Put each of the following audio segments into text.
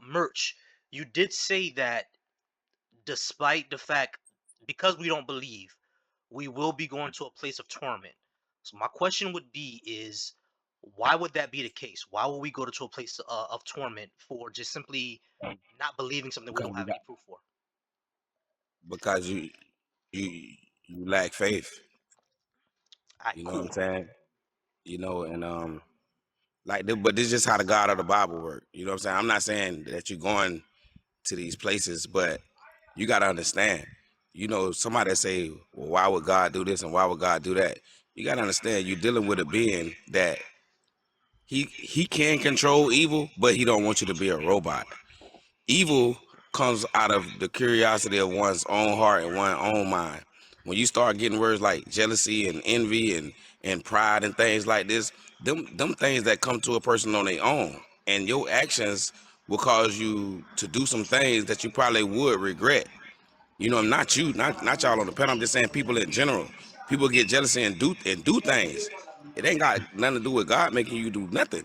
Merch, you did say that despite the fact, because we don't believe, we will be going to a place of torment. So my question would be is, why would that be the case? Why would we go to a place of torment for just simply not believing something we because don't you have got any proof for? because you you lack faith. All right, You know what cool. I'm saying? And but this is just how the God of the Bible work. You know what I'm saying? I'm not saying that you're going to these places, but you got to understand. Somebody that say, well, why would God do this and why would God do that? You got to understand you're dealing with a being that he can control evil, but he don't want you to be a robot. Evil comes out of the curiosity of one's own heart and one's own mind. When you start getting words like jealousy and envy and pride and things like this, them things that come to a person on their own, and your actions will cause you to do some things that you probably would regret. Not you, not y'all on the panel. I'm just saying people in general. People get jealousy and do things. It ain't got nothing to do with God making you do nothing.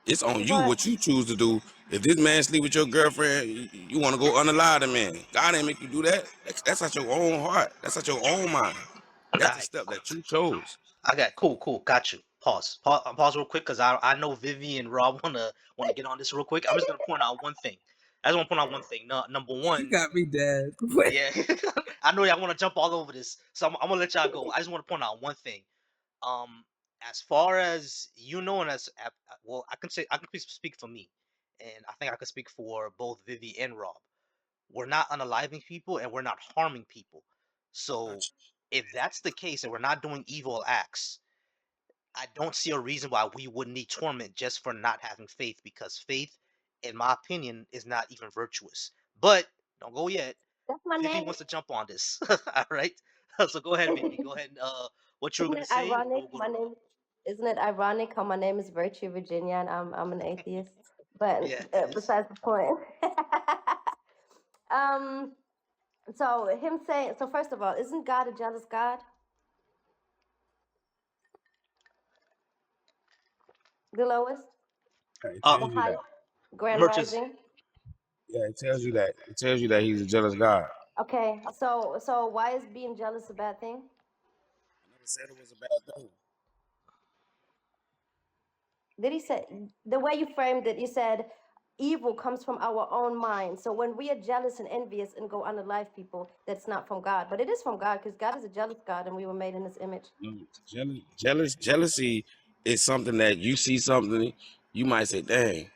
It's on you But what you choose to do. If this man sleep with your girlfriend, you want to go unalive the man. God ain't make you do that. That's at your own heart. That's at your own mind. All That's the right, step that you chose. I got cool. Got you. Pause real quick because I know Vivi and Rob wanna get on this real quick. I'm just gonna point out one thing. I just want to point out one thing. No, number You one, got me dead. Wait. yeah, I know y'all want to jump all over this, so I'm gonna let y'all go. I just want to point out one thing. Um, as far as you know, and well, I can speak for me, and I think I can speak for both Vivi and Rob. We're not unaliving people, and we're not harming people. So if that's the case, and we're not doing evil acts, I don't see a reason why we would need torment just for not having faith, because faith, in my opinion, is not even virtuous. But don't go yet. that's my Vivi name. wants to jump on this. All right. So go ahead, Vivi. Go ahead and what you were Isn't gonna it say, and then ironic? we'll go to Rob. Isn't it ironic how my name is Virtue Virginia and I'm an atheist? But Yeah, it is. besides the point. um. So him saying. So first of all, isn't God a jealous God? The lowest, It Uh, the tells you high, that. grand Merch is rising. Yeah, it tells you that. It tells you that he's a jealous God. Okay. So why is being jealous a bad thing? I never said it was a bad thing. Did he say the way you framed it? You said evil comes from our own mind. So when we are jealous and envious and go unalive people, that's not from God, but it is from God because God is a jealous God and we were made in His image. Jealousy is something that you see something, you might say, dang,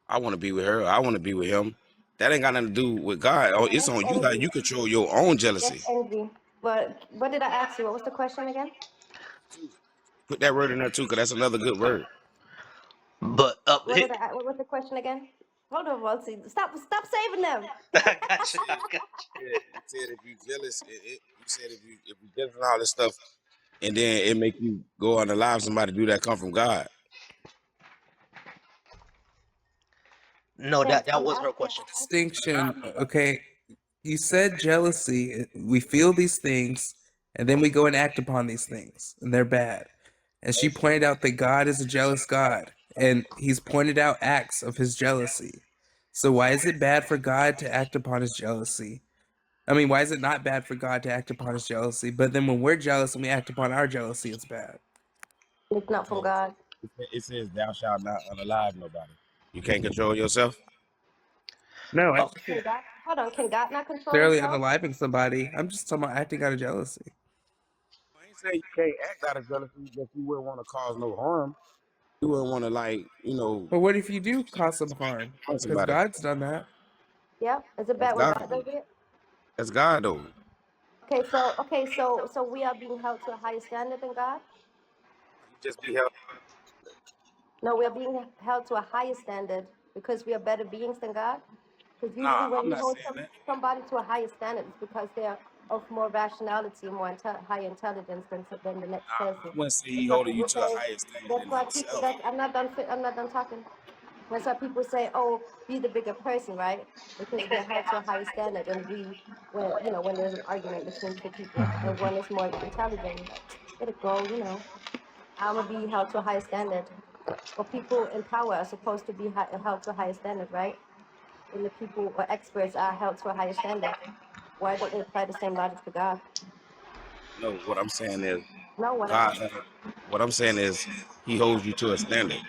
I want to be with her. I want to be with him. That ain't got nothing to do with God. Oh, No, it's that's on you how envy. you control your own That's jealousy. envy. But what did I ask you? What was the question again? Put that word in there too, because that's another good word. but What was the question again? Hold on, Walsy. Stop saving them. I You got you. said, I got you said if you jealous, you said if you jealous and all this stuff, and then it make you go on to live somebody do that come from God. you. No, Yes, that I'm was her asking. question. Distinction. Okay. You said jealousy. We feel these things, and then we go and act upon these things, and they're bad. And she pointed out that God is a jealous God, and He's pointed out acts of His jealousy. So why is it bad for God to act upon His jealousy? I mean, why is it not bad for God to act upon His jealousy? But then when we're jealous and we act upon our jealousy, it's bad. It's not from Because God. it says thou shalt not unalive nobody. You can't control yourself. No, I Oh, just Can can't God? Hold on. Can God not control necessarily Himself? unaliving somebody. I'm just talking about acting out of jealousy. I ain't saying you can't act out of jealousy, but you wouldn't want to cause no harm. You wouldn't want to But what if you do cause some harm? harm Because somebody. God's done that. Yeah. Is it That's bad when God. God does it? That's God though. Okay. So we are being held to a higher standard than God. You just be held. No, we are being held to a higher standard because we are better beings than God. Because usually Nah, when I'm we not hold saying that. somebody to a higher standard, it's because they're of more rationality, higher intelligence than the next Nah, I person. wouldn't say he That's why holding you people to a say. higher standard That's than why people. himself. I'm not done talking. That's why people say, "Oh, be the bigger person," right? Because we are held to a higher standard, and when there's an argument between two people, and one is more intelligent, you're like, let it go, I'm gonna be held to a higher standard. But people in power are supposed to be held to a higher standard, right? when the people or experts are held to a higher standard? Why don't they apply the same logic to God? No, what I'm saying is No, what God. else? What I'm saying is He holds you to a standard.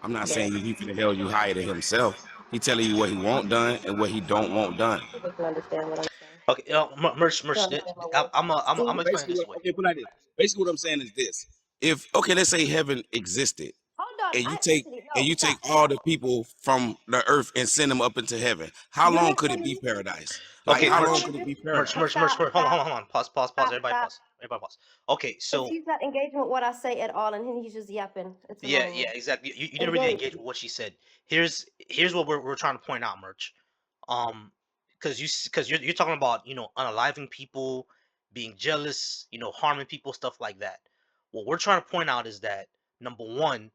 I'm not Yeah, saying He finna held you higher than Himself. He telling you what He want done and what He don't want done. he doesn't understand what I'm saying. Okay, He merch. don't understand my I'm words. I'm I'm See, I'm explaining Basically, this way. okay, put it like this. Basically, what I'm saying is this: if okay, let's say heaven existed, hold on. and I you take actually and no. you take Stop. all the people from the earth and send them up into heaven, how You long could it listen. be paradise? Like, Okay, how I'm long merch, could gonna it just be merch, paradise? merch, merch. stop, Hold on, stop, hold on. Pause, pause, pause. stop, Everybody stop. pause. Everybody pause. Okay, Because so he's not engaging with what I say at all, and he's just yapping. It's yeah, annoying. yeah, exactly. You didn't really Engage. engage with what she said. Here's what we're trying to point out, merch. Um, because you're talking about unaliving people, being jealous, harming people, stuff like that. What we're trying to point out is that number one,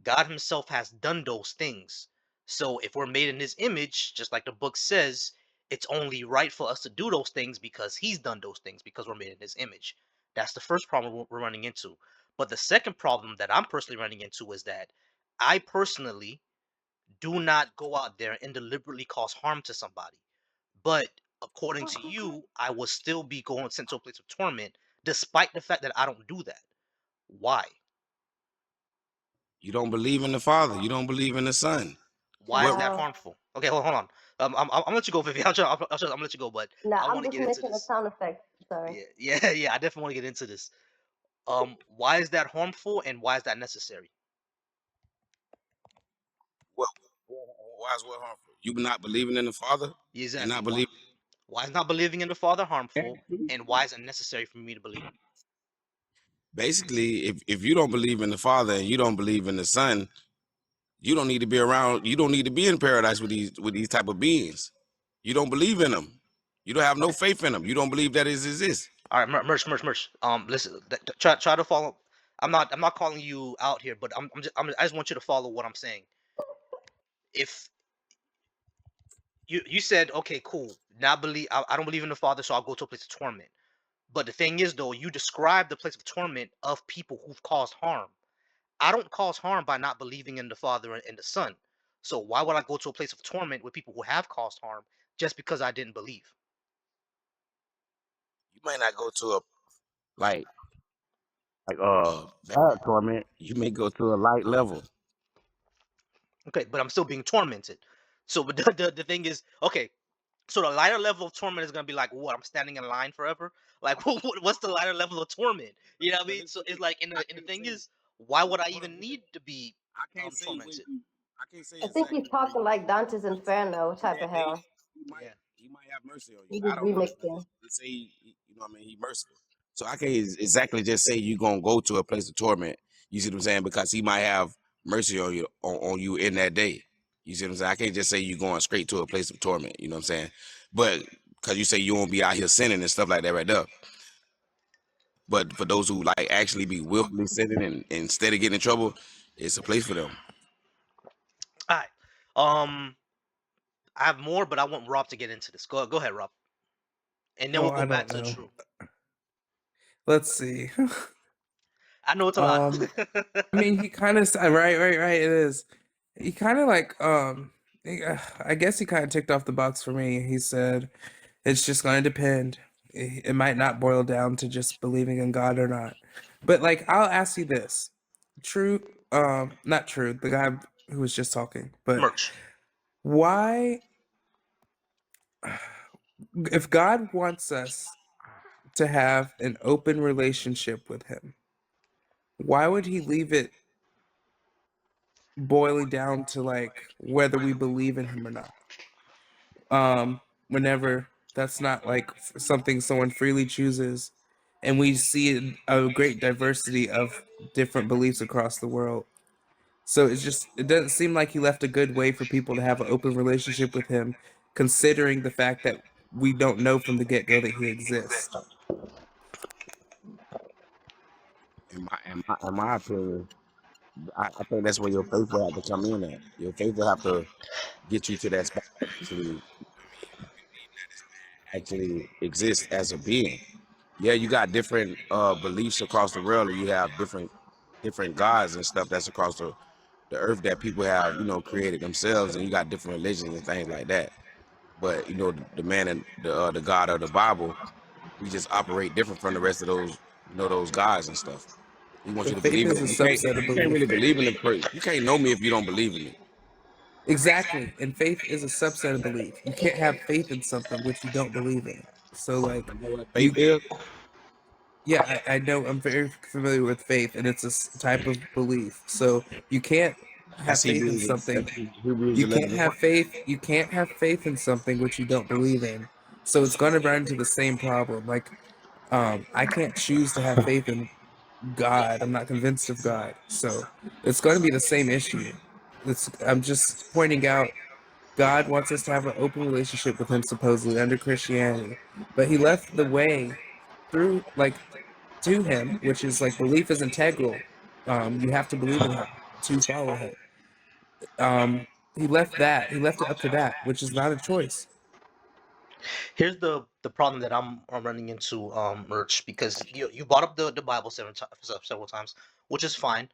God Himself has done those things. So if we're made in His image, just like the book says, it's only right for us to do those things because He's done those things because we're made in His image. That's the first problem we're running into. But the second problem that I'm personally running into is that I personally do not go out there and deliberately cause harm to somebody. But according to you, I will still be going sent to a place of torment, despite the fact that I don't do that. Why? You don't believe in the Father. You don't believe in the Son. Why is What that Wow. harmful? Okay, hold on. I'm gonna let you go, Vivi. I'm gonna let you go, but Nah, I I'm want to just get into making a this. sound effect. Sorry. Yeah, yeah, yeah. I definitely want to get into this. Why is that harmful, and why is that necessary? what? Why is what harmful? You not believing in the Father and Exactly. not Why? believing. Why is not believing in the Father harmful, and why is it necessary for me to believe Him? Basically, if you don't believe in the Father and you don't believe in the Son, you don't need to be around. You don't need to be in paradise with these type of beings. You don't believe in them. You don't have no faith in them. You don't believe that it exists. All right, merch. Listen, try to follow. I'm not calling you out here, but I just want you to follow what I'm saying. If you said, okay, cool, not believe, I don't believe in the Father, so I'll go to a place of torment. But the thing is, though, you describe the place of torment of people who've caused harm. I don't cause harm by not believing in the Father and the Son. So why would I go to a place of torment with people who have caused harm just because I didn't believe? You might not go to a like bad torment. You may go to a light level. Okay, but I'm still being tormented. So, but the thing is, okay, so the lighter level of torment is gonna be like what? I'm standing in line forever. Like what's the lighter level of torment? You know what I But mean? So listen, it's like, I and the can't thing say. is, why would I Hold on, even need to be I can't say where tormented? you. I can't say I think exactly he's where talking you. like Dante's Inferno In type of that day, hell. Yeah. he might have mercy on you. He I just don't know. remixed him. They say you know what I mean. He merciful. So I can't exactly just say you gonna go to a place of torment. You see what I'm saying? Because he might have mercy on you on you in that day. You see what I'm saying? I can't just say you going straight to a place of torment. You know what I'm saying? But because you say you won't be out here sinning and stuff like that right there. But for those who like actually be willfully sinning and instead of getting in trouble, it's a place for them. All right. I have more, but I want Rob to get into this. Go ahead, Rob, and then Oh, we'll go I back don't to the know. true. Let's see. I know it's a lot. um, I mean, he kind of right. It is. He kind of like I guess he kind of ticked off the box for me. He said it's just going to depend. It might not boil down to just believing in God or not. But like, I'll ask you this: True, not true. The guy who was just talking, but Merch. why, if God wants us to have an open relationship with Him, why would He leave it boiling down to like whether we believe in Him or not? Whenever that's not like something someone freely chooses, and we see a great diversity of different beliefs across the world. So it doesn't seem like he left a good way for people to have an open relationship with him, considering the fact that we don't know from the get-go that he exists. In my opinion, I think that's where your faith will have to come in at. Your faith will have to get you to that spot actually exist as a being. Yeah, you got different beliefs across the world, and you have different gods and stuff that's across the earth that people have, created themselves, and you got different religions and things like that. But the man and the God of the Bible, he just operate different from the rest of those those gods and stuff. He wants So you to faith believe is in a it. subset of You can't belief. really believe in the person. You can't know me if you don't believe in me. Exactly. And faith is a subset of belief. You can't have faith in something which you don't believe in. So like You know what faith you is? yeah, I know I'm very familiar with faith and it's a type of belief. So you can't have That's faith in something. Hebrews You can't 11:1. have faith. You can't have faith in something which you don't believe in. So it's going to run into the same problem. Like, I can't choose to have faith in God. I'm not convinced of God. So it's going to be the same issue. I'm just pointing out God wants us to have an open relationship with Him, supposedly under Christianity, but He left the way through, like, to Him, which is like belief is integral. You have to believe in Him to follow Him. He left that. He left it up to that, which is not a choice. Here's the problem that I'm running into, Merch, because you brought up the Bible several times, which is fine.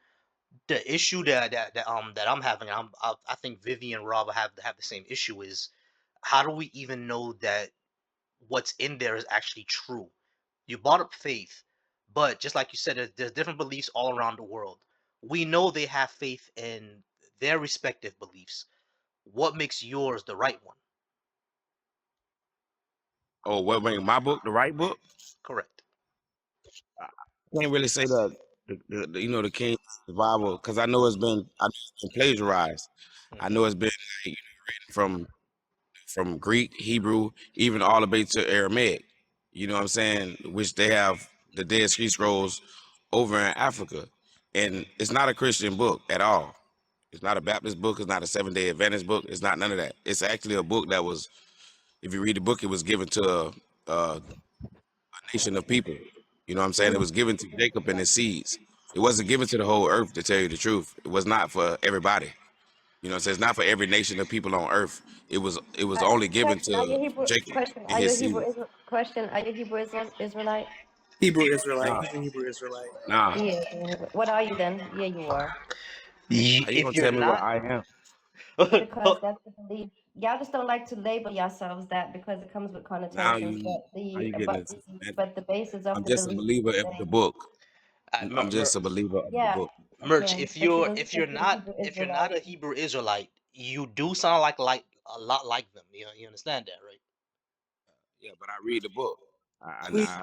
The issue that I'm having, I think Vivian and Rob have the same issue, is how do we even know that what's in there is actually true? You brought up faith, but just like you said, there's different beliefs all around the world. We know they have faith in their respective beliefs. What makes yours the right one? Oh, what make my book the right book? Correct. I can't really say the King Bible because I know it's been plagiarized. I Hmm. know it's been like, from Greek, Hebrew, even all the way to Aramaic. You know what I'm saying? Which they have the Dead Sea Scrolls over in Africa, and it's not a Christian book at all. It's not a Baptist book. It's not a Seventh-day Adventist book. It's not none of that. It's actually a book that was, if you read the book, it was given to a nation of people. You know what I'm saying? It was given to Jacob and his seeds. It wasn't given to the whole earth, to tell you the truth. It was not for everybody. You know what I'm saying? It's not for every nation of people on earth. It was only given Question: Are to you Hebrew? Jacob Question: and Are you his Hebrew? seed. Question: Are you Hebrew Israelite? Hebrew Israelite. Nah, He's a Hebrew Israelite. nah. Yeah. What are you then? Yeah, you are. How you If gonna you're tell me what not, I am? Because that's the belief. Y'all just don't like to label yourselves that because it comes with Now connotations. you now you getting into semantics. But the basis of I'm the just a belief is believer the of the same. book. I, I'm just a believer of the Yeah. book. Merch, Okay. But you believe if that you're you're a not Hebrew if you're not Israelite. a Hebrew Israelite, you do sound like a lot like them. You understand that, right? Yeah, but I read the book. We I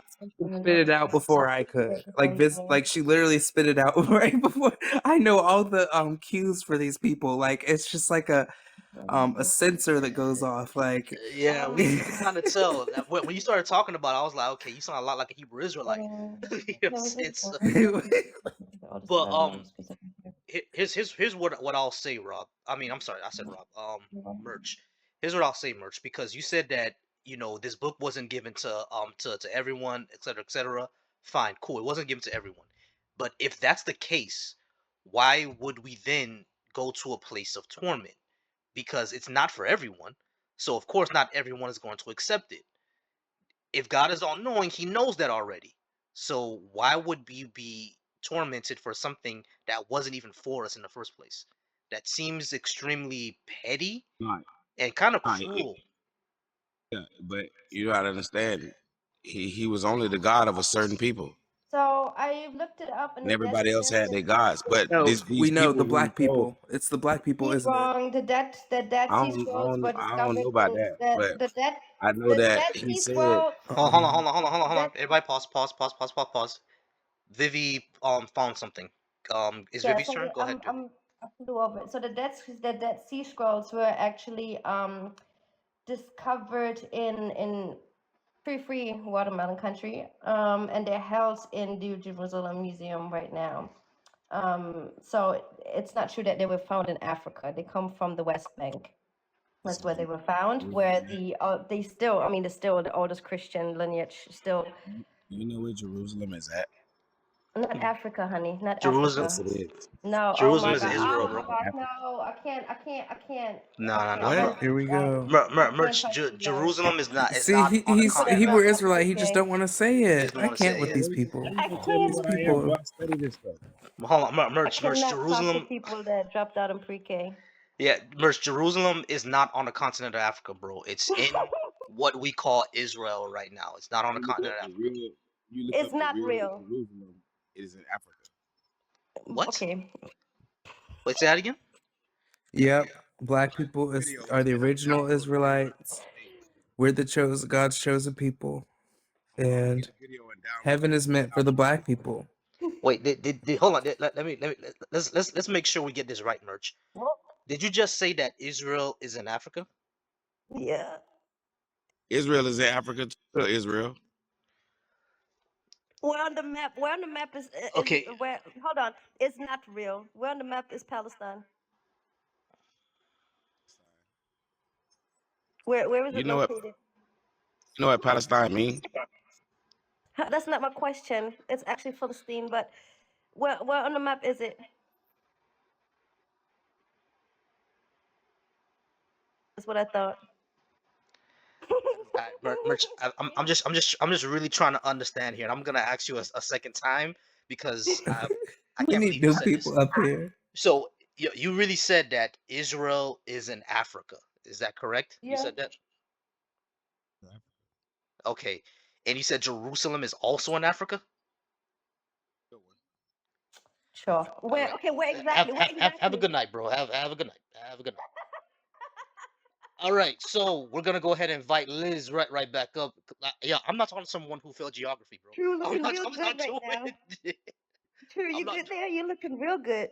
spit it out before I could. Like like she literally spit it out right before. I know all the cues for these people. Like it's just like a sensor that goes off. Like Yeah, we can kind of tell that when you started talking about it, I was like, okay, you sound a lot like a Hebrew Israelite. You know what I'm saying? But here's what I'll say, Rob. I mean, I'm sorry, I said Rob. Merch. Here's what I'll say, Merch, because you said that this book wasn't given to everyone, etc., etc. Fine, cool. It wasn't given to everyone, but if that's the case, why would we then go to a place of torment? Because it's not for everyone. So of course, not everyone is going to accept it. If God is all knowing, He knows that already. So why would we be tormented for something that wasn't even for us in the first place? That seems extremely petty not. and kind of Nah, cruel. yeah, but you gotta understand, he was only the God of a certain people, So I looked it up, and and the Dead everybody else Sea. had their gods. But no, these we know people the who he black told, people. It's the black people, isn't it? Wrong. The Dead Sea Scrolls were I don't discovered know about in that, but I know the that Dead he Sea said, Scroll. Hold That on. Everybody, pause. Vivi found something. Is Yeah. Vivi's So turn? Go ahead, Vivi. I flew over it. So the Dead Sea Scrolls were actually discovered in free watermelon country, and they're held in the Jerusalem Museum right now. So it's not true that they were found in Africa. They come from the West Bank. That's where they were found. Where they still, I mean, they're still the oldest Christian lineage. Still, you know where Jerusalem is at? not Africa, honey, not Jerusalem. Yes, Africa. it is. No, oh Jerusalem my is God, Israel, oh bro. my In gosh, Africa. no, No, I no, no, can't What? Mer, touch Here we that. go. I can't Merch. touch that. Jerusalem is See, not on the You he's could a have continent. Hebrew dropped out Israelite. He just pre-K. don't want to say He it. doesn't I want to can't say with it. these How people. you I gonna tell me can't. These what I am, bro? people. I study this stuff. Hold on, I Merch. cannot talk to Jerusalem. people that dropped out in pre-K. Yeah, Merch, Jerusalem is not on the continent of Africa, bro. It's in what we call Israel right now. It's not on the You look continent up of the Africa. real. You look It's up the not real real. Jerusalem. It is in Africa. What? Okay. Wait, say that again? Yep. Black Watch people the video are the and original download the video. Israelites. We're the chosen, God's chosen people, Get and the video and download heaven it. is meant for the black people. Wait, hold on. Let's make sure we get this right, Merch. Did you just say that Israel is in Africa? Yeah. Israel is in Africa too. Israel. Where on the map? Where on the map is Okay, where? Hold on. It's not real. Where on the map is Palestine? Where is You it know what? located? You know what Palestine mean? That's not my question. It's actually Philistine, but where on the map is it? That's what I thought. Merch. I'm just really trying to understand here, and I'm gonna ask you a second time because I We can't need believe you new said this. people up here. So you really said that Israel is in Africa. Is that correct? You Yeah. said that? Okay. And you said Jerusalem is also in Africa? Sure. All Where? right. Okay. Where Have exactly? Where have have, have a exactly? good night, bro. Have a good night. Have a good night. All right. So we're gonna go ahead and invite Liz right back up. Yeah, I'm not talking to someone who failed geography, bro. True, I'm looking not real I'm good not right doing now. it. True, I'm you not good there? You looking real good.